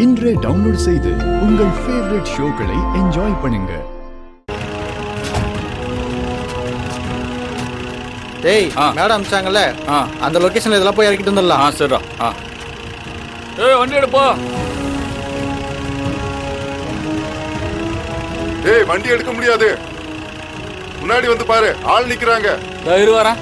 இன்றே டவுன்லோட் செய்து உங்கள் ஃபேவரட் ஷோக்களை என்ஜாய் பண்ணுங்க. டேய் மேடம் அனுப்பிச்சாங்கல்ல, அந்த லொகேஷன்ல இதெல்லாம் போய் இறக்கிட்டு வந்துடலாம். சரிடா. வண்டி எடுப்போ. டேய் வண்டி எடுக்க முடியாது, முன்னாடி வந்து பாரு, ஆள் நிக்கிறாங்க. இரு வரேன்.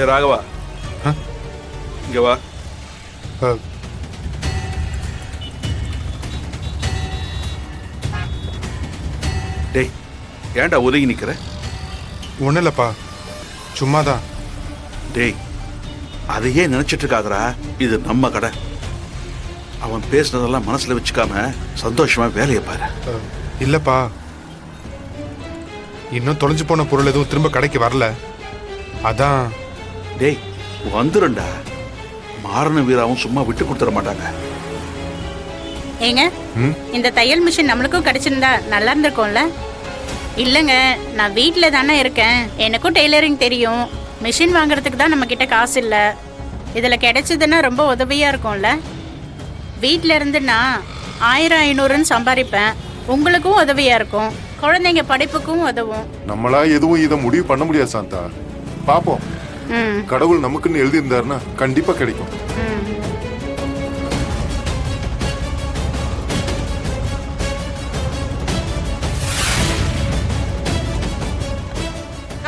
ராகவா, இங்க வா. டேய் ஏன்டா ஒதுங்கி நிக்கிற? ஒன்றும் இல்லைப்பா, சும்மாதான். டேய் அதையே நினைச்சிட்டு இருக்காதரா, இது நம்ம கடை. அவன் பேசுனதெல்லாம் மனசுல வச்சுக்காம சந்தோஷமா வேலையை பாரு. இல்லைப்பா, இன்னும் தொலைஞ்சு போன பொருள் எதுவும் திரும்ப கடைக்கு வரல, அதான். டேய் வந்துருண்டா, மாறன வீராவும் சும்மா விட்டு கொடுத்துட மாட்டாங்க. ஏங்க, இந்த தையல் மிஷின் நம்மளுக்கும் கிடைச்சிருந்தா நல்லா இருந்திருக்கும்ல? இல்லைங்க, நான் வீட்டில் தானே இருக்கேன், எனக்கும் டெய்லரிங் தெரியும். மிஷின் வாங்குறதுக்கு தான் நம்ம கிட்ட காசு இல்லை. இதில் கிடைச்சதுன்னா ரொம்ப உதவியாக இருக்கும்ல. வீட்டில் இருந்து நான் 1000-500ன்னு சம்பாதிப்பேன், உங்களுக்கும் உதவியாக இருக்கும், குழந்தைங்க படிப்புக்கும் உதவும். நம்மளா எதுவும் இதை முடிவு பண்ண முடியாது சாந்தா, பாப்போம். கடவுள் நமக்குன்னு எழுதி இருந்தாருன்னா கண்டிப்பா கிடைக்கும்.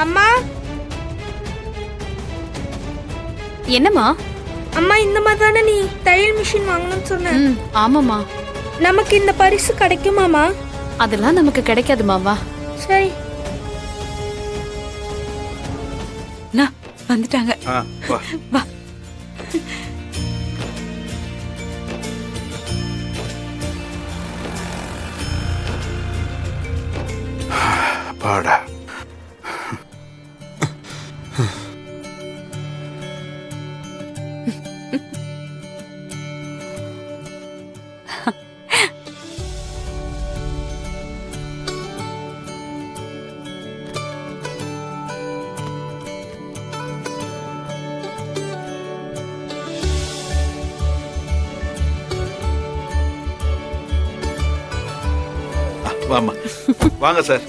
அம்மா, என்னம்மா? அம்மா இந்த மாதிரி தானே நீ தையல் மிஷின் வாங்கணும்னு சொன்ன? ஆமாம்மா. நமக்கு இந்த பரிசு கிடைக்குமாமா? அதெல்லாம் நமக்கு கிடைக்காது மாமா. சரி, வந்துட்டாங்க. வா. பாடா. வாமா, வாங்க சார்.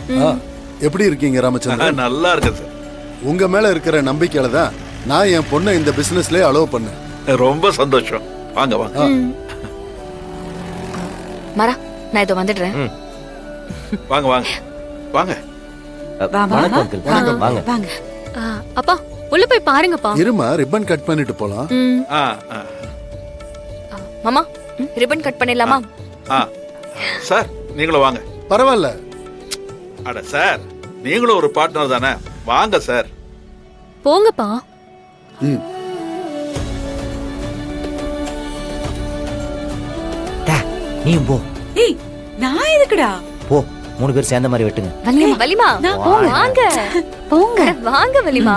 எப்படி இருக்கீங்க ராமச்சந்திரன்? நல்லா இருக்கேன் சார். உங்க மேல இருக்கிற நம்பிக்கையில தான் நான் என் பொண்ணை இந்த பிசினஸ்லயே அலோவ் பண்ணேன். ரொம்ப சந்தோஷம். வாங்க வாங்க. மாறா நான் இதோ வந்துடுறேன். வாங்க வாங்க வாங்க. வணக்கம் uncle. வாங்க வாங்க. அப்பா உள்ள போய் பாருங்கப்பா. இருமா ரிப்பன் கட் பண்ணிட்டு போலாம். ஆ ஆ மாமா ரிப்பன் கட் பண்ணிடலாமா? ஆ சார் நீங்களும் வாங்க. பரவாயில்ல. அட சார் நீங்களும் ஒரு பார்ட்னர் தானே, வாங்க சார். போங்கப்பா. ம். நீயும் போ. ஏய் நான் எதுக்குடா? போ 3 பேர் சேர்ந்த மாதிரி வெட்டுங்க. வலிமா வாங்க போங்க. வாங்க வலிமா.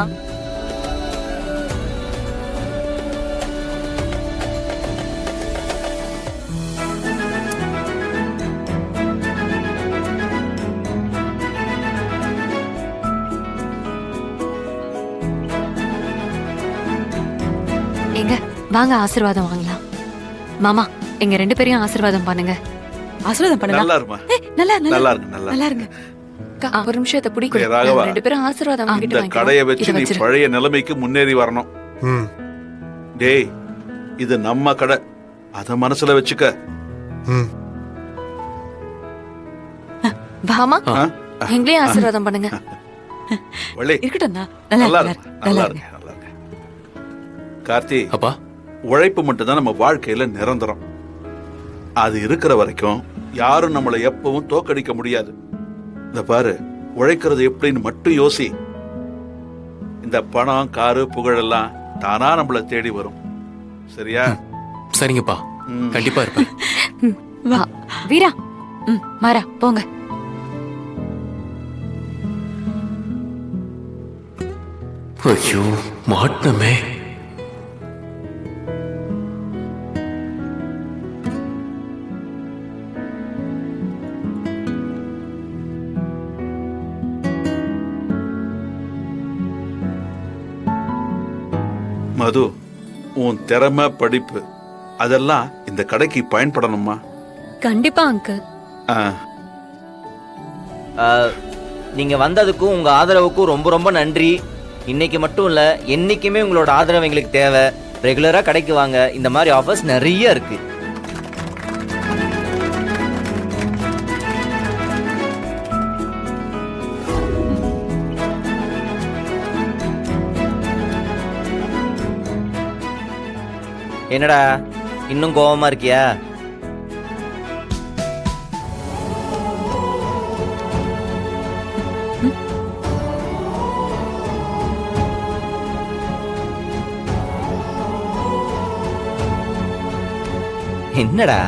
எங்க வாங்க ஆசீர்வாதம் வாங்கலாம். மாமா எங்க 2 பேரையும் ஆசீர்வாதம் பண்ணுங்க. ஆசீர்வாதம் பண்ணலாம். நல்லா இருமா. நல்லா நல்லா இருக்கு நல்லா நல்லா இருங்க. ஒரு நிமிஷம் இதை பிடிக்கும். டேய் ராகவா, 2 பேரும் ஆசீர்வாதம் இந்த வாங்கிட்டு கடையை வச்சு நீ பழைய நிலைமைக்கு முன்னேறி வரணும். ம் டேய் இது நம்ம கடை, அத மனசுல வச்சுக்க. ம் மாமா ஆ? எங்களையும் ஆசீர்வாதம் பண்ணுங்க. வள்ளி இருக்கட்டும்ண்ணா. நல்லா நல்லா இருக்கு இருக்கு. நல்லா நல்லா இருக்கு இருக்கு. நல்லா இருக்கு. கார்த்தி, அப்பா உழைப்பு மட்டும்தான் நம்ம வாழ்க்கையில நிரந்தரம். அது இருக்கிற வரைக்கும் யாரும் நம்மளை எப்பவும் தோக்கடிக்க முடியாது. இந்த பாரு, உழைக்கிறது எப்படின்னு மட்டும் யோசி. இந்த பணம் காரு புகழ் எல்லாம் தானா நம்மளை தேடி வரும். சரியா? சரிங்கப்பா, ம். கண்டிப்பா இருப்பேன். வா வீரா. மாறா போங்க. ஐயோ மாட்டமே. மது, உன் திறமை படிப்பு அதெல்லாம் இந்த கடைக்கு பயன்படணுமா? கண்டிப்பா அங்கிள். ஆ, நீங்க வந்ததுக்கும் உங்க ஆதரவுக்கும் ரொம்ப ரொம்ப நன்றி. இன்னைக்கு மட்டும் இல்ல, என்னைக்குமே உங்களோட ஆதரவு எங்களுக்கு தேவை. ரெகுலரா கடைக்கு வாங்க, இந்த மாதிரி ஆஃபர்ஸ் நிறைய இருக்கு. என்னடா இன்னும் கோவமா இருக்கியா? என்னடா